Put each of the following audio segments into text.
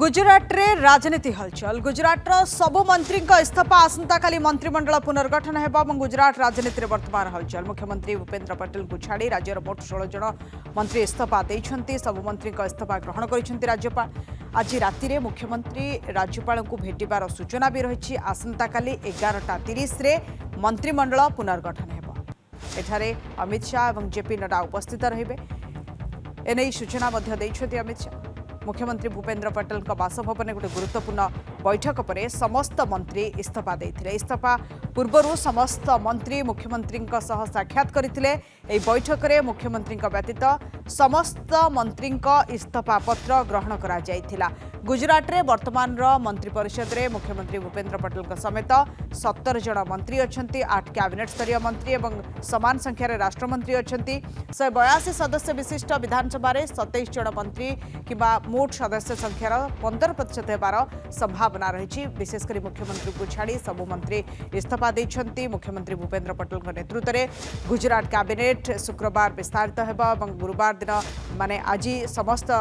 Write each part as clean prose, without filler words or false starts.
गुजरात रे राजनीति हलचल गुजरात सबु मंत्री इस्तीफा आसंता काली मंत्रिमंडल पुनर्गठन हेबा गुजरात राजनीति रे वर्तमान हलचल मुख्यमंत्री भूपेन्द्र पटेल को छाड़ी राज्यर मोट 16 जन मंत्री इस्तीफा देइछन्ती सबु मंत्री इस्तीफा ग्रहण करिसेंती राज्यपाल आज राति रे मुख्यमंत्री राज्यपाल को भेटिबार सूचना भी रही आसंता काली 11:30 रे मंत्रिमंडल पुनर्गठन हेबा एठारे अमित शाह और जेपी नड्डा उपस्थित रहिबे एने सूचना मध्य देइछन्ती अमित शाह मुख्यमंत्री भूपेन्द्र पटेल बासभवन गोटे गुरुत्वपूर्ण बैठक पर समस्त मंत्री इस्तीफा देते इस्तीफा पूर्व समस्त मंत्री मुख्यमंत्री साक्षात करते बैठक में मुख्यमंत्री व्यतीत समस्त मंत्री इस्तीफा पत्र ग्रहण करा गुजरात रे वर्तमान मंत्री परिषद में मुख्यमंत्री भूपेन्द्र पटेल समेत 17 जन मंत्री अच्छा 8 कैबिनेट स्तरीय मंत्री और समान संख्यार राष्ट्रमंत्री अच्छा 182 सदस्य विशिष्ट विधानसभा 27 जन मंत्री कि मोट सदस्य संख्यार 15% होबार संभावना रही विशेषकर मुख्यमंत्री को छाड़ी सबु मंत्री इस्तीफा देइछन्ती मुख्यमंत्री भूपेन्द्र पटेल नेतृत्व में गुजरात कैबिनेट शुक्रवार विस्तारित होगा गुरुवार दिन माने आज समस्त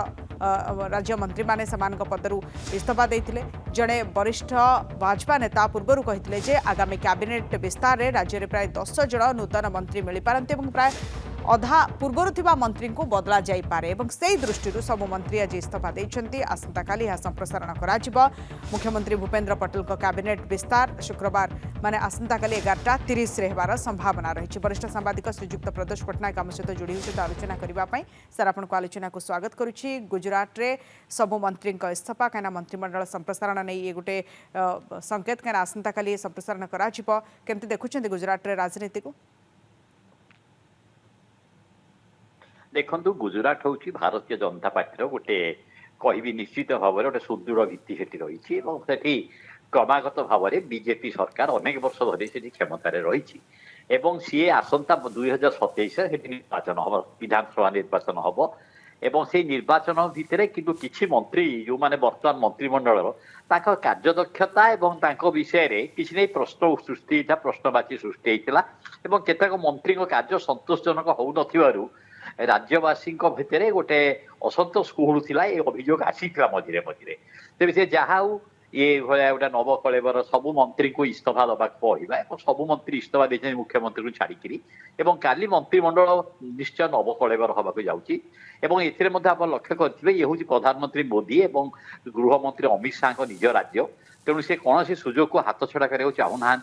राज्य मंत्री माने समान पदरू इस्तीफा देते जड़े वरिष्ठ भाजपा नेता पूर्व कहते आगामी कैबिनेट विस्तार में राज्य में प्राय 10 जन नूतन मंत्री मिल पारती प्राय अधा पूर्वर थिबा मंत्री को बदला जाई पारे एवं से दृष्टि सबु मंत्री आज इस्तीफा देइछन्ती आसंता काली यह संप्रसारण करा मुख्यमंत्री भूपेन्द्र पटेल को कैबिनेट विस्तार शुक्रवार माने आसंता काली 11:30 रे हेबार संभावना रही वरिष्ठ सांबादिक श्रीजुक्त प्रदोष पटनायक आम सहित जोड़ी होती आलोचना करने सर आपन को आलोचना को स्वागत करुच्ची गुजरात रे सबु मंत्री इस्तीफा कहीं मंत्रिमंडल संप्रसारण नहीं ये गोटे संकेत कहीं आसंता काली संप्रसारण करा केमती देखुं गुजरात रे राजनीति को देखु गुजरात हूँ भारतीय जनता पार्टी गोटे कहि निश्चित भाव में गोटे सुदृढ़ भित्ति से रही क्रमागत भाव में बीजेपी सरकार अनेक वर्ष धरी से क्षमतार रही सी आसंता 2027 निर्वाचन हम विधानसभा निर्वाचन हम एवं से निर्वाचन भितर किंतु किछि मंत्री जो माने वर्तमान मंत्रिमंडल कार्यदक्षता एवं विषय रे किछि नै प्रश्न सृष्टि होता प्रश्नवाची सृष्टि होता केतक मंत्री कार्य संतोषजनक हो नथिबारु राज्यवासी भितर गोटे असंतोष कुहुला ये अभियोग आसीला मझे मझे तेज से जहा ये भाया गोटे नवकलेवर सबु मंत्री को इस्तीफा दबा कहवा सबु मंत्री इस्तीफा देते मुख्यमंत्री को छाड़ी काली मंत्रिमंडल निश्चय नवकलेवर हवाक जाऊँगी आप लक्ष्य करेंगे ये हूँ प्रधानमंत्री मोदी और गृहमंत्री अमित शाह निज राज्य तेणु से कौन सुजोग को हाथ छड़ा करने चाहूना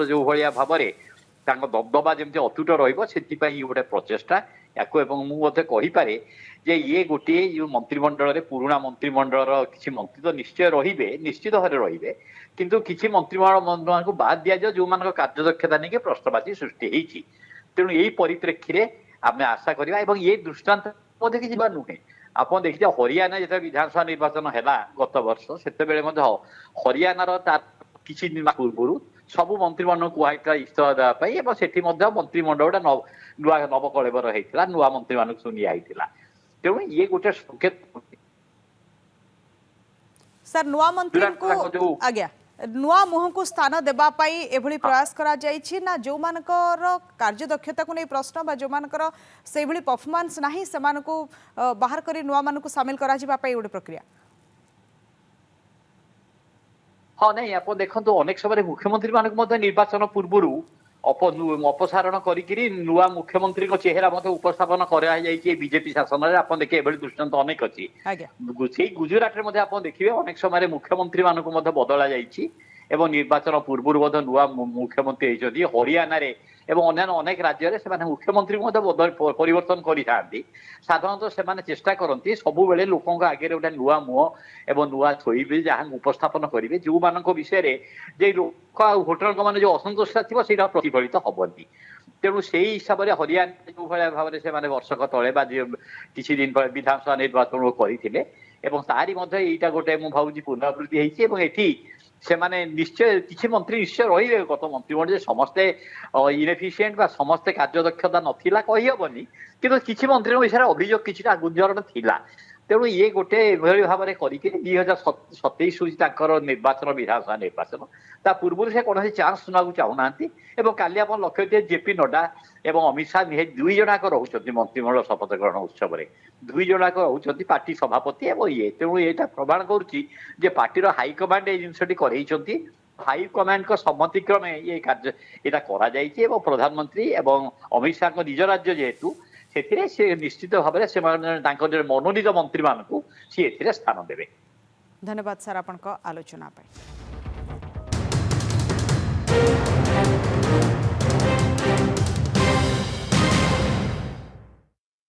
जो भाया भाव में दबदबा जमी अतुट रही गोटे प्रचेषा या कहीपे जे ये गोटे जो मंत्रिमंडल रे पुराणा मंत्रिमंडल किसी मंत्री तो निश्चय रे निश्चित भाव रे किंतु किसी मंत्रिमंडल को बाद दि जाए जो मान कार्यदक्षता नहीं प्रश्नवाची सृष्टि होती तेणु यही परिप्रेक्षी में आम आशा करवा ये दृष्टांत कि नुहे आप देखिए हरियाणा जो विधानसभा निर्वाचन है गत वर्ष से हरियाणार किसी दिन पूर्व सबु मंत्रिमंडल कहता इस्तीफा देवाई से मंत्रिमंडल नुआ नवकलेवर होता नुआ मंत्री मान निया तेणु ये गोटे संकेत सर नुआ मंत्री को आज्ञा नुआ मुह को स्थान देवाई एभली प्रयास करा जायछि ना जो मानकर कार्यदक्षता को नहीं प्रश्न जो मानकर से भली परफॉर्मेंस नाही से मान को बाहर करी नुआ मान को शामिल करा जिबा पई गोटे प्रक्रिया हाँ नहीं आप देखो अनेक समय मुख्यमंत्री मानक निर्वाचन पूर्व अपसारण करी नुआ मुख्यमंत्री चेहरा उपस्थापन कराई बीजेपी शासन में आप देखिए दृष्टांत अनेक अच्छी से गुजरात में आप देखिए अनेक समय मुख्यमंत्री मानक बदला जाइए निर्वाचन पूर्व नुआ मुख्यमंत्री होती हरियाणा अन्य अनेक राज्य से मुख्यमंत्री परिवर्तन करी साधारणतः से चेष्टा करती सब बेले लोकों आगे गोटे नुआ मुह एवं नुआ थोबे जहाँ उपस्थापन करेंगे जो मान विषय जे लोक भोटर मैंने जो असंतोषता थी से प्रतिफलित हेनी तेणु से हिसाब से हरियाणा जो भाया भाव में से वर्षक तले किसी दिन पर विधानसभा निर्वाचन करते तारी यहाँ गोटे मुझे भावी पुनरावृत्ति होती से माने निश्चय किसी मंत्री निश्चय रही गत मंत्रिमंडल समस्ते इनएफिशिएंट बा समस्ते कार्यदक्षता नथिला कही हेबनी किंतु किसी मंत्री विषय अभियोग किसी गुंजरण थिला ତେଣୁ ଇଏ ଗୋଟେ ଏଭଳି ଭାବରେ କରିକି 2027 ହେଉଛି ତାଙ୍କର ନିର୍ବାଚନ ବିଧାନସଭା ନିର୍ବାଚନ। ତା ପୂର୍ବରୁ ସେ କୌଣସି ଚାନ୍ସ ନେବାକୁ ଚାହୁଁନାହାନ୍ତି ଏବଂ କାଲି ଆପଣ ଲକ୍ଷ୍ୟ କରିଥିବେ ଜେପି ନଡ୍ଡା ଏବଂ ଅମିତ ଶାହା ନିହାତି ଦୁଇ ଜଣଯାକ ରହୁଛନ୍ତି ମନ୍ତ୍ରିମଣ୍ଡଳ ଶପଥ ଗ୍ରହଣ ଉତ୍ସବରେ। ଦୁଇ ଜଣଯାକ ରହୁଛନ୍ତି ପାର୍ଟି ସଭାପତି ଏବଂ ଇଏ। ତେଣୁ ଏଇଟା ପ୍ରମାଣ କରୁଛି ଯେ ପାର୍ଟିର ହାଇକମାଣ୍ଡ ଏଇ ଜିନିଷଟି କରେଇଛନ୍ତି। ହାଇକମାଣ୍ଡଙ୍କ ସମ୍ମତି କ୍ରମେ କାର୍ଯ୍ୟ ଏଇଟା କରାଯାଇଛି ଏବଂ ପ୍ରଧାନମନ୍ତ୍ରୀ ଏବଂ ଅମିତ ଶାହାଙ୍କ ନିଜ ରାଜ୍ୟ ଯେହେତୁ ସେଥିରେ ସେ ନିଶ୍ଚିତ ଭାବରେ ସେମାନେ ତାଙ୍କର ମନୋନୀତ ମନ୍ତ୍ରୀମାନଙ୍କୁ ସିଏ ଏଥିରେ ସ୍ଥାନ ଦେବେ। ଧନ୍ୟବାଦ ସାର୍ ଆପଣଙ୍କ ଆଲୋଚନା ପାଇଁ।